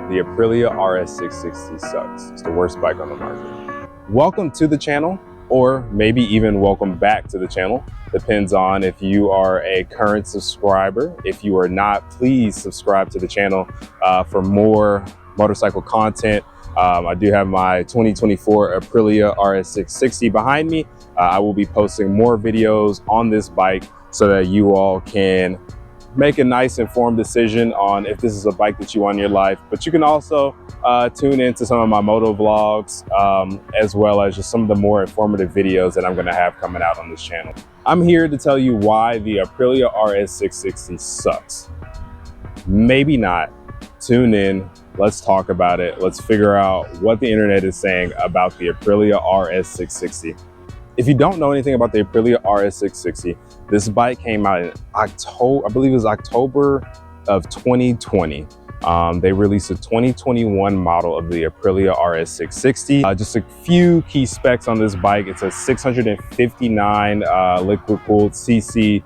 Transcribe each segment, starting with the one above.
the Aprilia RS 660 sucks. It's the worst bike on the market. Welcome to the channel, or maybe even welcome back to the channel. Depends on if you are a current subscriber. If you are not, please subscribe to the channel for more motorcycle content. I do have my 2024 Aprilia RS 660 behind me. I will be posting more videos on this bike so that you all can make a nice informed decision on if this is a bike that you want in your life. But you can also tune into some of my moto vlogs, as well as just some of the more informative videos that I'm going to have coming out on this channel. I'm here to tell you why the Aprilia RS 660 sucks. Maybe not. Tune in. Let's talk about it. Let's figure out what the internet is saying about the Aprilia RS 660. If you don't know anything about the Aprilia RS 660, this bike came out in October, I believe it was October of 2020. They released a 2021 model of the Aprilia RS 660. Just a few key specs on this bike. It's a 659 liquid-cooled cc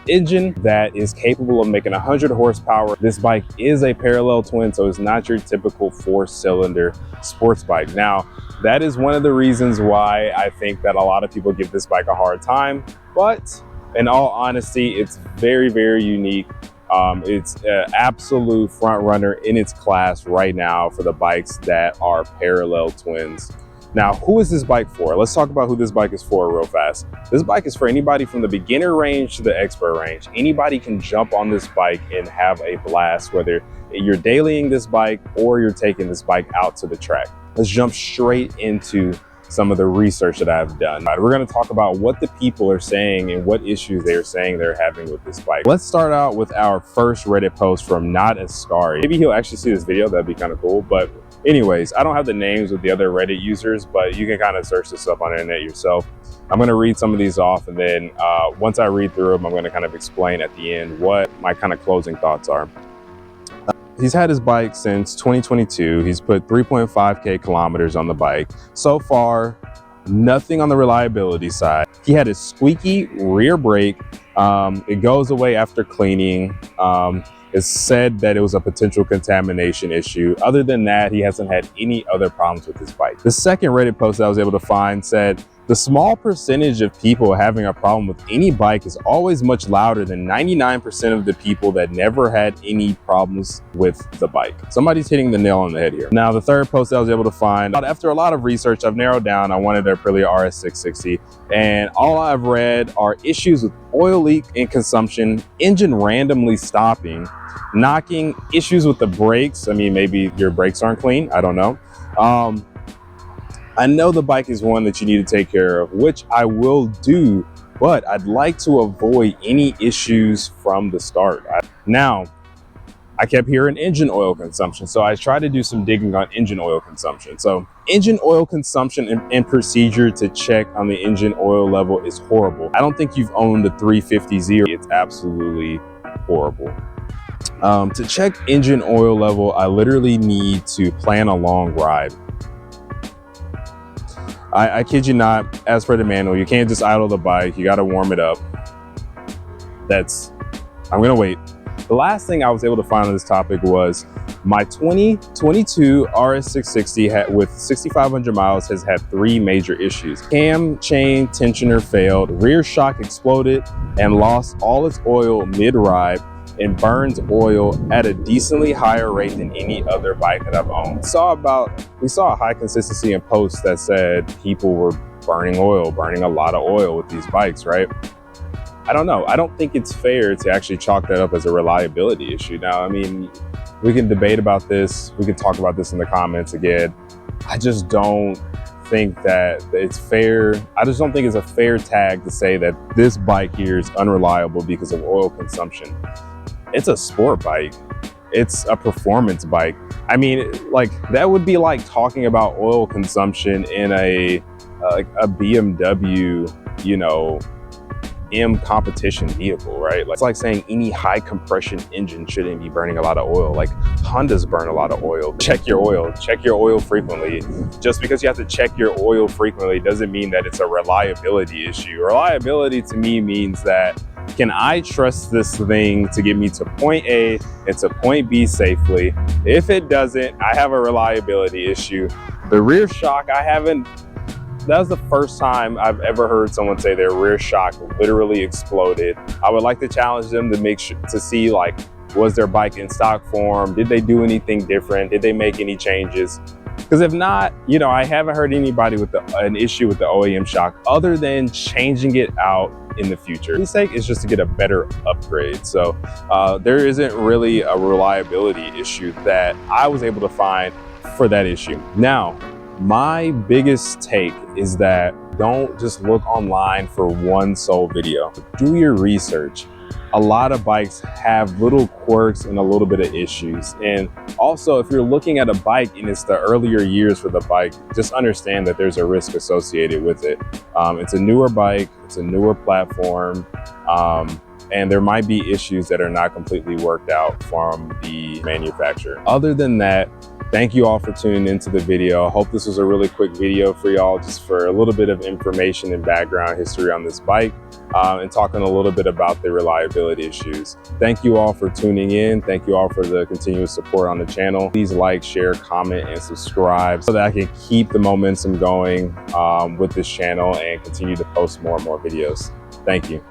engine that is capable of making 100 horsepower. This bike is a parallel twin, so it's not your typical 4-cylinder sports bike. Now, that is one of the reasons why I think that a lot of people give this bike a hard time, but in all honesty, it's very, very unique. It's an absolute front runner in its class right now for the bikes that are parallel twins. Now, who is this bike for? Let's talk about who this bike is for real fast. This bike is for anybody from the beginner range to the expert range. Anybody can jump on this bike and have a blast, whether you're dailying this bike or you're taking this bike out to the track. Let's jump straight into some of the research that I've done. We're going to talk about what the people are saying and what issues they're saying they're having with this bike. Let's start out with our first Reddit post from Not Ascari. Maybe he'll actually see this video. That'd be kind of cool. But anyways, I don't have the names of the other Reddit users, but you can kind of search this up on the internet yourself. I'm going to read some of these off, and then once I read through them, I'm going to kind of explain at the end what my kind of closing thoughts are. He's had his bike since 2022. He's put 3.5K kilometers on the bike. So far, nothing on the reliability side. He had a squeaky rear brake. It goes away after cleaning. It's said that it was a potential contamination issue. Other than that, he hasn't had any other problems with his bike. The second Reddit post that I was able to find said, the small percentage of people having a problem with any bike is always much louder than 99% of the people that never had any problems with the bike. Somebody's hitting the nail on the head here. Now, the third post that I was able to find, after a lot of research, I've narrowed down. I wanted the Aprilia RS 660, and all I've read are issues with oil leak and consumption, engine randomly stopping, knocking, issues with the brakes. I mean, maybe your brakes aren't clean. I don't know. I know the bike is one that you need to take care of, which I will do, but I'd like to avoid any issues from the start. Now, I kept hearing engine oil consumption, so I tried to do some digging on engine oil consumption. So engine oil consumption and procedure to check on the engine oil level is horrible. I don't think you've owned the 350Z. It's absolutely horrible. To check engine oil level, I literally need to plan a long ride. I kid you not, as per the manual, you can't just idle the bike. You got to warm it up. I'm going to wait. The last thing I was able to find on this topic was my 2022 RS 660 with 6,500 miles has had 3 major issues. Cam chain tensioner failed, rear shock exploded, and lost all its oil mid-ride, and burns oil at a decently higher rate than any other bike that I've owned. We saw a high consistency in posts that said people were burning a lot of oil with these bikes, right? I don't know. I don't think it's fair to actually chalk that up as a reliability issue. Now, I mean, we can debate about this. We can talk about this in the comments again. I just don't think that it's fair. I just don't think it's a fair tag to say that this bike here is unreliable because of oil consumption. It's a sport bike. It's a performance bike. I mean, like, that would be like talking about oil consumption in a BMW, you know, M competition vehicle, right? It's like saying any high compression engine shouldn't be burning a lot of oil. Like, Hondas burn a lot of oil. Check your oil frequently. Just because you have to check your oil frequently doesn't mean that it's a reliability issue. Reliability to me means that can I trust this thing to get me to point A and to point B safely? If it doesn't, I have a reliability issue. The rear shock, that was the first time I've ever heard someone say their rear shock literally exploded. I would like to challenge them to make sure to see, like, was their bike in stock form? Did they do anything different? Did they make any changes? Because if not, you know, I haven't heard anybody with an issue with the OEM shock other than changing it out in the future. The sake is just to get a better upgrade. So there isn't really a reliability issue that I was able to find for that issue. Now, my biggest take is that don't just look online for one sole video. Do your research. A lot of bikes have little quirks and a little bit of issues. And also, if you're looking at a bike and it's the earlier years for the bike, just understand that there's a risk associated with it. It's a newer bike, it's a newer platform, and there might be issues that are not completely worked out from the manufacturer. Other than that, thank you all for tuning into the video. I hope this was a really quick video for y'all, just for a little bit of information and background history on this bike, and talking a little bit about the reliability issues. Thank you all for tuning in. Thank you all for the continuous support on the channel. Please like, share, comment, and subscribe so that I can keep the momentum going with this channel and continue to post more and more videos. Thank you.